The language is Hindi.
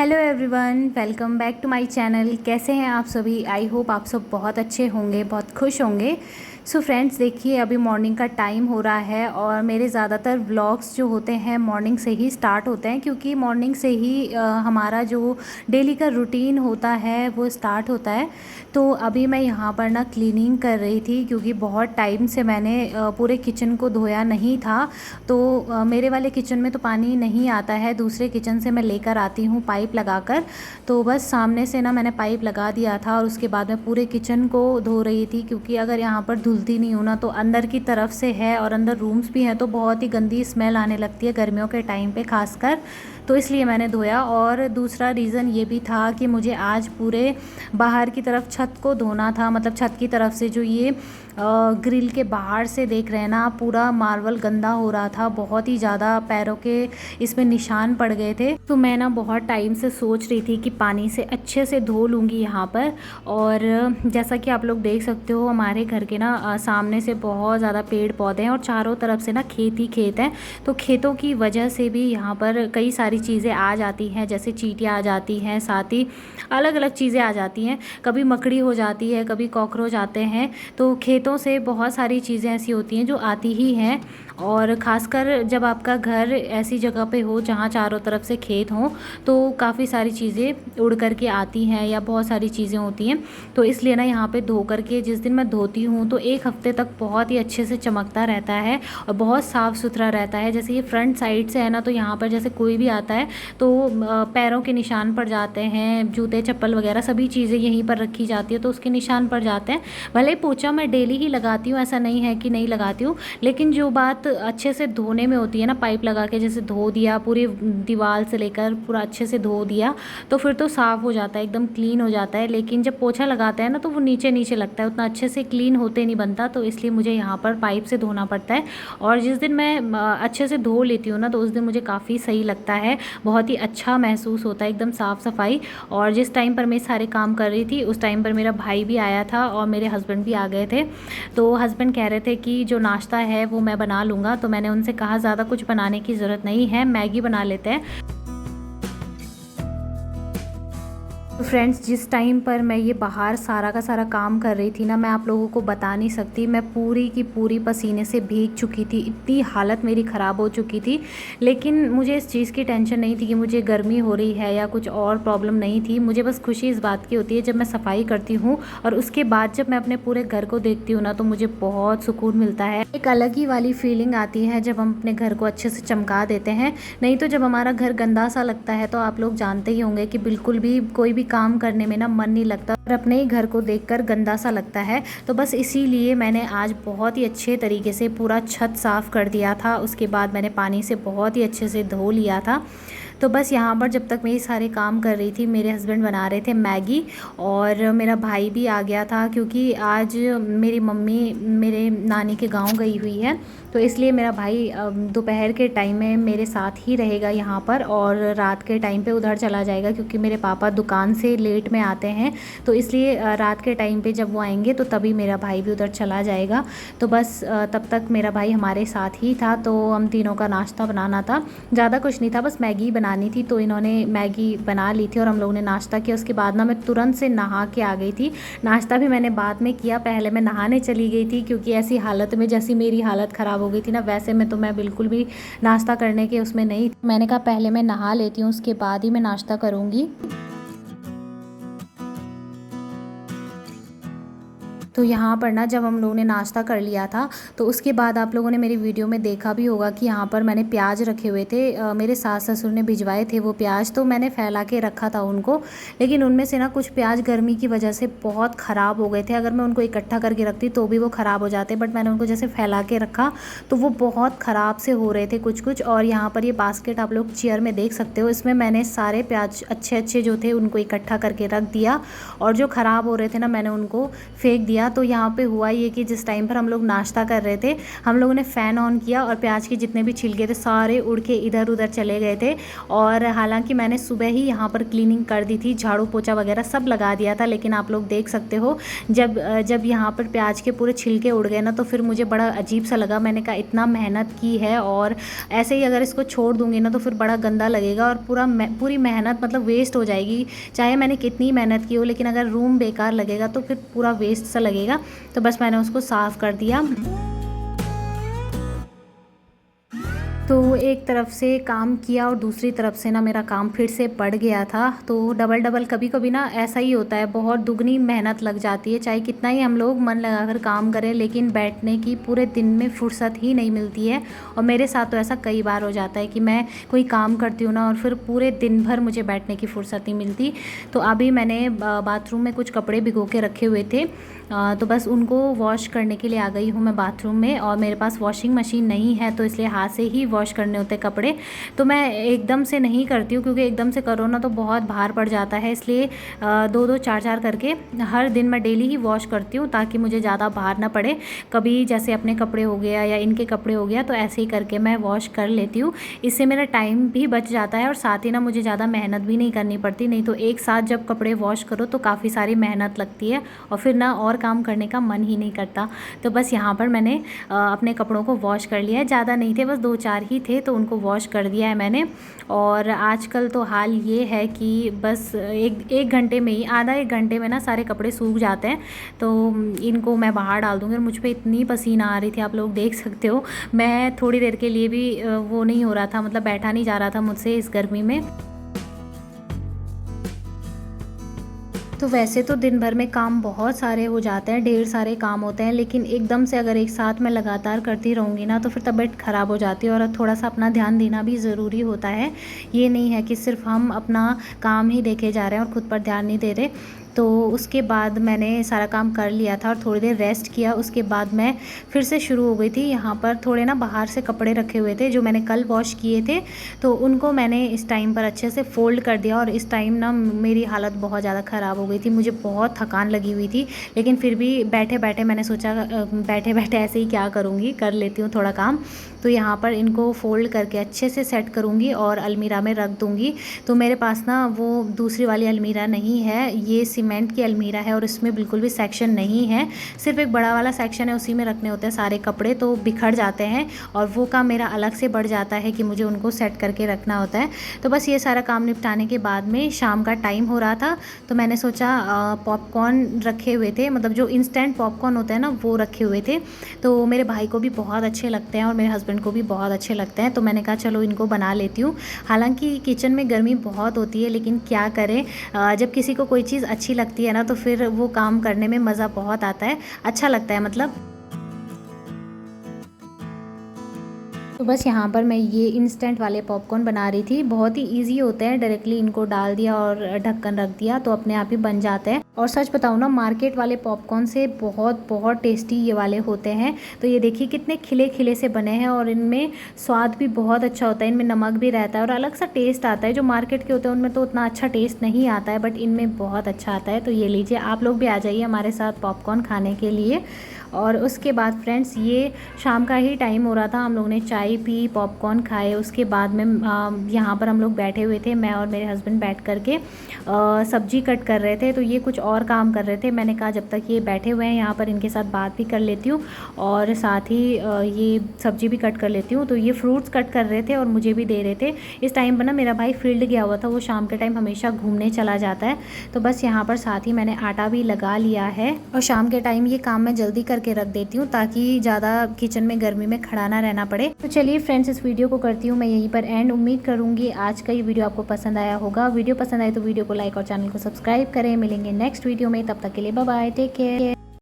Hello everyone, welcome back to my channel. कैसे हैं आप सभी? आई होप आप सब बहुत अच्छे होंगे, बहुत खुश होंगे। सो फ्रेंड्स, देखिए अभी मॉर्निंग का टाइम हो रहा है और मेरे ज़्यादातर व्लॉग्स जो होते हैं मॉर्निंग से ही स्टार्ट होते हैं, क्योंकि मॉर्निंग से ही हमारा जो डेली का रूटीन होता है वो स्टार्ट होता है। तो अभी मैं यहाँ पर ना क्लीनिंग कर रही थी, क्योंकि बहुत टाइम से मैंने पूरे किचन को धोया नहीं था। तो मेरे वाले किचन में तो पानी नहीं आता है, दूसरे किचन से मैं लेकर आती हूँ पाइप लगाकर। तो बस सामने से ना मैंने पाइप लगा दिया था और उसके बाद मैं पूरे किचन को धो रही थी, क्योंकि अगर यहाँ पर धुलती नहीं हूँ ना तो अंदर की तरफ से है और अंदर रूम्स भी हैं तो बहुत ही गंदी स्मेल आने लगती है गर्मियों के टाइम पे खासकर। तो इसलिए मैंने धोया। और दूसरा रीज़न ये भी था कि मुझे आज पूरे बाहर की तरफ छत को धोना था, मतलब छत की तरफ से जो ये ग्रिल के बाहर से देख रहे हैं ना, पूरा मार्बल गंदा हो रहा था, बहुत ही ज़्यादा पैरों के इसमें निशान पड़ गए थे। तो मैं ना बहुत टाइम से सोच रही थी कि पानी से अच्छे से धो लूँगी यहाँ पर। और जैसा कि आप लोग देख सकते हो, हमारे घर के ना सामने से बहुत ज़्यादा पेड़ पौधे हैं और चारों तरफ से ना खेत ही खेत हैं। तो खेतों की वजह से भी यहाँ पर कई सारी चीज़ें आ जाती हैं, जैसे चींटियाँ आ जाती हैं, साथ ही अलग अलग चीज़ें आ जाती हैं। कभी मकड़ी हो जाती है, कभी कॉकरोच आते हैं। तो खेतों से बहुत सारी चीज़ें ऐसी होती हैं जो आती ही हैं। और ख़ासकर जब आपका घर ऐसी जगह पे हो जहाँ चारों तरफ से खेत हों, तो काफ़ी सारी चीज़ें उड़ कर के आती हैं या बहुत सारी चीज़ें होती हैं। तो इसलिए ना यहाँ पे धो करके जिस दिन मैं धोती हूँ तो एक हफ़्ते तक बहुत ही अच्छे से चमकता रहता है और बहुत साफ़ सुथरा रहता है। जैसे ये फ्रंट साइड से है ना, तो यहाँ पर जैसे कोई भी आता है तो पैरों के निशान पड़ जाते हैं, जूते चप्पल वगैरह सभी चीज़ें यहीं पर रखी जाती है तो उसके निशान पड़ जाते हैं। भले पोछा मैं डेली ही लगाती हूँ, ऐसा नहीं है कि नहीं लगाती हूँ, लेकिन जो बात अच्छे से धोने में होती है ना, पाइप लगा के जैसे धो दिया पूरी दीवार से लेकर पूरा अच्छे से धो दिया तो फिर तो साफ़ हो जाता है, एकदम क्लीन हो जाता है। लेकिन जब पोछा लगाते हैं ना तो वो नीचे नीचे लगता है, उतना अच्छे से क्लीन होते नहीं बनता। तो इसलिए मुझे यहाँ पर पाइप से धोना पड़ता है। और जिस दिन मैं अच्छे से धो लेती हूँ ना तो उस दिन मुझे काफ़ी सही लगता है, बहुत ही अच्छा महसूस होता है, एकदम साफ़ सफाई। और जिस टाइम पर मैं सारे काम कर रही थी उस टाइम पर मेरा भाई भी आया था और मेरे हस्बैंड भी आ गए थे। तो हस्बैंड कह रहे थे कि जो नाश्ता है वो मैं बना लूँगा। तो मैंने उनसे कहा ज़्यादा कुछ बनाने की ज़रूरत नहीं है, मैगी बना लेते हैं। तो फ्रेंड्स, जिस टाइम पर मैं ये बाहर सारा का सारा काम कर रही थी ना, मैं आप लोगों को बता नहीं सकती, मैं पूरी की पूरी पसीने से भीग चुकी थी, इतनी हालत मेरी ख़राब हो चुकी थी। लेकिन मुझे इस चीज़ की टेंशन नहीं थी कि मुझे गर्मी हो रही है या कुछ और प्रॉब्लम नहीं थी। मुझे बस खुशी इस बात की होती है जब मैं सफाई करती हूँ और उसके बाद जब मैं अपने पूरे घर को देखती हूँ ना तो मुझे बहुत सुकून मिलता है। एक अलग ही वाली फीलिंग आती है जब हम अपने घर को अच्छे से चमका देते हैं। नहीं तो जब हमारा घर गंदा सा लगता है तो आप लोग जानते ही होंगे कि बिल्कुल भी कोई भी काम करने में ना मन नहीं लगता और अपने ही घर को देखकर गंदा सा लगता है। तो बस इसीलिए मैंने आज बहुत ही अच्छे तरीके से पूरा छत साफ़ कर दिया था। उसके बाद मैंने पानी से बहुत ही अच्छे से धो लिया था। तो बस यहाँ पर जब तक मैं ये सारे काम कर रही थी, मेरे हस्बैंड बना रहे थे मैगी और मेरा भाई भी आ गया था, क्योंकि आज मेरी मम्मी मेरे नानी के गांव गई हुई है। तो इसलिए मेरा भाई दोपहर के टाइम में मेरे साथ ही रहेगा यहाँ पर और रात के टाइम पे उधर चला जाएगा, क्योंकि मेरे पापा दुकान से लेट में आते हैं। तो इसलिए रात के टाइम पे जब वो आएंगे तो तभी मेरा भाई भी उधर चला जाएगा। तो बस तब तक मेरा भाई हमारे साथ ही था। तो हम तीनों का नाश्ता बनाना था, ज़्यादा कुछ नहीं था, बस मैगी बनानी थी। तो इन्होंने मैगी बना ली थी और हम लोगों ने नाश्ता किया। उसके बाद ना मैं तुरंत से नहा के आ गई थी। नाश्ता भी मैंने बाद में किया, पहले मैं नहाने चली गई थी, क्योंकि ऐसी हालत में जैसी मेरी हालत ख़राब हो गई थी ना, वैसे में तो मैं बिल्कुल भी नाश्ता करने के उसमें नहीं। मैंने कहा पहले मैं नहा लेती हूँ, उसके बाद ही मैं नाश्ता करूँगी। तो यहाँ पर ना जब हम लोगों ने नाश्ता कर लिया था तो उसके बाद आप लोगों ने मेरी वीडियो में देखा भी होगा कि यहाँ पर मैंने प्याज रखे हुए थे। मेरे सास ससुर ने भिजवाए थे वो प्याज, तो मैंने फैला के रखा था उनको। लेकिन उनमें से ना कुछ प्याज गर्मी की वजह से बहुत ख़राब हो गए थे। अगर मैं उनको इकट्ठा करके रखती तो भी वो ख़राब हो जाते, बट मैंने उनको जैसे फैला के रखा तो वो बहुत ख़राब से हो रहे थे कुछ कुछ। और यहाँ पर ये बास्केट आप लोग चेयर में देख सकते हो, इसमें मैंने सारे प्याज अच्छे अच्छे जो थे उनको इकट्ठा करके रख दिया और जो ख़राब हो रहे थे ना मैंने उनको फेंक दिया। किया। तो यहाँ पे हुआ ये कि जिस टाइम पर हम लोग नाश्ता कर रहे थे, हम लोगों ने फ़ैन ऑन किया और प्याज के जितने भी छिलके थे सारे उड़ के इधर उधर चले गए थे। और हालांकि मैंने सुबह ही यहाँ पर क्लीनिंग कर दी थी, झाड़ू पोछा वगैरह सब लगा दिया था, लेकिन आप लोग देख सकते हो जब यहाँ पर प्याज के पूरे छिलके उड़ गए ना, तो फिर मुझे बड़ा अजीब सा लगा। मैंने कहा इतना मेहनत की है और ऐसे ही अगर इसको छोड़ दूँगी ना तो फिर बड़ा गंदा लगेगा और पूरी मेहनत मतलब वेस्ट हो जाएगी। चाहे मैंने कितनी मेहनत की हो, लेकिन अगर रूम बेकार लगेगा तो फिर पूरा वेस्ट सा लगेगा। तो बस मैंने उसको साफ़ कर दिया। तो एक तरफ से काम किया और दूसरी तरफ से ना मेरा काम फिर से बढ़ गया था। तो डबल डबल कभी कभी ना ऐसा ही होता है, बहुत दुगनी मेहनत लग जाती है। चाहे कितना ही हम लोग मन लगाकर काम करें, लेकिन बैठने की पूरे दिन में फुर्सत ही नहीं मिलती है। और मेरे साथ तो ऐसा कई बार हो जाता है कि मैं कोई काम करती हूँ ना और फिर पूरे दिन भर मुझे बैठने की फ़ुर्सत नहीं मिलती। तो अभी मैंने बाथरूम में कुछ कपड़े भिगो के रखे हुए थे, तो बस उनको वॉश करने के लिए आ गई हूँ मैं बाथरूम में। और मेरे पास वॉशिंग मशीन नहीं है, तो इसलिए हाथ से ही वॉश करने होते कपड़े। तो मैं एकदम से नहीं करती हूँ, क्योंकि एकदम से करो ना तो बहुत भार पड़ जाता है। इसलिए 2-2 4-4 करके हर दिन मैं डेली ही वॉश करती हूँ, ताकि मुझे ज़्यादा भार ना पड़े। कभी जैसे अपने कपड़े हो गया या इनके कपड़े हो गया, तो ऐसे ही करके मैं वॉश कर लेती हूँ। इससे मेरा टाइम भी बच जाता है और साथ ही ना मुझे ज़्यादा मेहनत भी नहीं करनी पड़ती। नहीं तो एक साथ जब कपड़े वॉश करो तो काफ़ी सारी मेहनत लगती है और फिर ना और काम करने का मन ही नहीं करता। तो बस यहाँ पर मैंने अपने कपड़ों को वॉश कर लिया है। ज़्यादा नहीं थे, बस 2-4 ही थे, तो उनको वॉश कर दिया है मैंने। और आजकल तो हाल ये है कि बस एक घंटे में ही, आधा एक घंटे में ना सारे कपड़े सूख जाते हैं। तो इनको मैं बाहर डाल दूँगी। और मुझ पर इतनी पसीना आ रही थी, आप लोग देख सकते हो। मैं थोड़ी देर के लिए भी वो नहीं हो रहा था, मतलब बैठा नहीं जा रहा था मुझसे इस गर्मी में। तो वैसे तो दिन भर में काम बहुत सारे हो जाते हैं, ढेर सारे काम होते हैं, लेकिन एकदम से अगर एक साथ मैं लगातार करती रहूँगी ना तो फिर तबीयत ख़राब हो जाती है। और थोड़ा सा अपना ध्यान देना भी ज़रूरी होता है। ये नहीं है कि सिर्फ हम अपना काम ही देखे जा रहे हैं और ख़ुद पर ध्यान नहीं दे रहे। तो उसके बाद मैंने सारा काम कर लिया था और थोड़ी देर रेस्ट किया। उसके बाद मैं फिर से शुरू हो गई थी। यहाँ पर थोड़े ना बाहर से कपड़े रखे हुए थे जो मैंने कल वॉश किए थे, तो उनको मैंने इस टाइम पर अच्छे से फ़ोल्ड कर दिया। और इस टाइम ना मेरी हालत बहुत ज़्यादा ख़राब हो गई थी, मुझे बहुत थकान लगी हुई थी। लेकिन फिर भी बैठे बैठे मैंने सोचा बैठे बैठे ऐसे ही क्या करूँगी, कर लेती हूँ थोड़ा काम। तो यहाँ पर इनको फ़ोल्ड करके अच्छे से सेट करूँगी और अलमीरा में रख दूँगी। तो मेरे पास ना वो दूसरी वाली अलमीरा नहीं है, ये सीमेंट की अलमीरा है और इसमें बिल्कुल भी सेक्शन नहीं है, सिर्फ एक बड़ा वाला सेक्शन है, उसी में रखने होते हैं सारे कपड़े। तो बिखर जाते हैं और वो काम मेरा अलग से बढ़ जाता है कि मुझे उनको सेट करके रखना होता है। तो बस ये सारा काम निपटाने के बाद में शाम का टाइम हो रहा था, तो मैंने सोचा पॉपकॉर्न रखे हुए थे, मतलब जो इंस्टेंट पॉपकॉर्न होते हैं ना वो रखे हुए थे। तो मेरे भाई को भी बहुत अच्छे लगते हैं और मेरे हस्बैंड को भी बहुत अच्छे लगते हैं। तो मैंने कहा चलो इनको बना लेती हूँ। हालांकि किचन में गर्मी बहुत होती है, लेकिन क्या करें, जब किसी को कोई चीज़ अच्छी लगती है ना तो फिर वो काम करने में मज़ा बहुत आता है, अच्छा लगता है मतलब। तो बस यहाँ पर मैं ये इंस्टेंट वाले पॉपकॉर्न बना रही थी। बहुत ही इजी होते हैं, डायरेक्टली इनको डाल दिया और ढक्कन रख दिया तो अपने आप ही बन जाते हैं। और सच बताऊँ ना, मार्केट वाले पॉपकॉर्न से बहुत बहुत टेस्टी ये वाले होते हैं। तो ये देखिए कितने खिले खिले से बने हैं और इनमें स्वाद भी बहुत अच्छा होता है, इनमें नमक भी रहता है और अलग सा टेस्ट आता है। जो मार्केट के होते हैं उनमें तो उतना अच्छा टेस्ट नहीं आता है, बट इनमें बहुत अच्छा आता है। तो ये लीजिए, आप लोग भी आ जाइए हमारे साथ पॉपकॉर्न खाने के लिए। और उसके बाद फ्रेंड्स, ये शाम का ही टाइम हो रहा था, हम लोग ने चाय पी, पॉपकॉर्न खाए। उसके बाद में यहाँ पर हम लोग बैठे हुए थे, मैं और मेरे हस्बैंड बैठ कर के सब्जी कट कर रहे थे। तो ये कुछ और काम कर रहे थे, मैंने कहा जब तक ये बैठे हुए हैं यहाँ पर इनके साथ बात भी कर लेती हूँ और साथ ही ये सब्जी भी कट कर लेती हूँ। तो ये फ्रूट्स कट कर रहे थे और मुझे भी दे रहे थे। इस टाइम पर ना मेरा भाई फील्ड गया हुआ था, वो शाम के टाइम हमेशा घूमने चला जाता है। तो बस यहाँ पर साथ ही मैंने आटा भी लगा लिया है और शाम के टाइम ये काम मैं जल्दी करके रख देती हूँ ताकि ज़्यादा किचन में गर्मी में खड़ा ना रहना पड़े। तो चलिए फ्रेंड्स, इस वीडियो को करती हूँ मैं यहीं पर एंड। उम्मीद करूँगी आज का ये वीडियो आपको पसंद आया होगा। वीडियो पसंद आए तो वीडियो को लाइक और चैनल को सब्सक्राइब करें। मिलेंगे नेक्स्ट वीडियो में, तब तक के लिए बाय बाय, टेक केयर।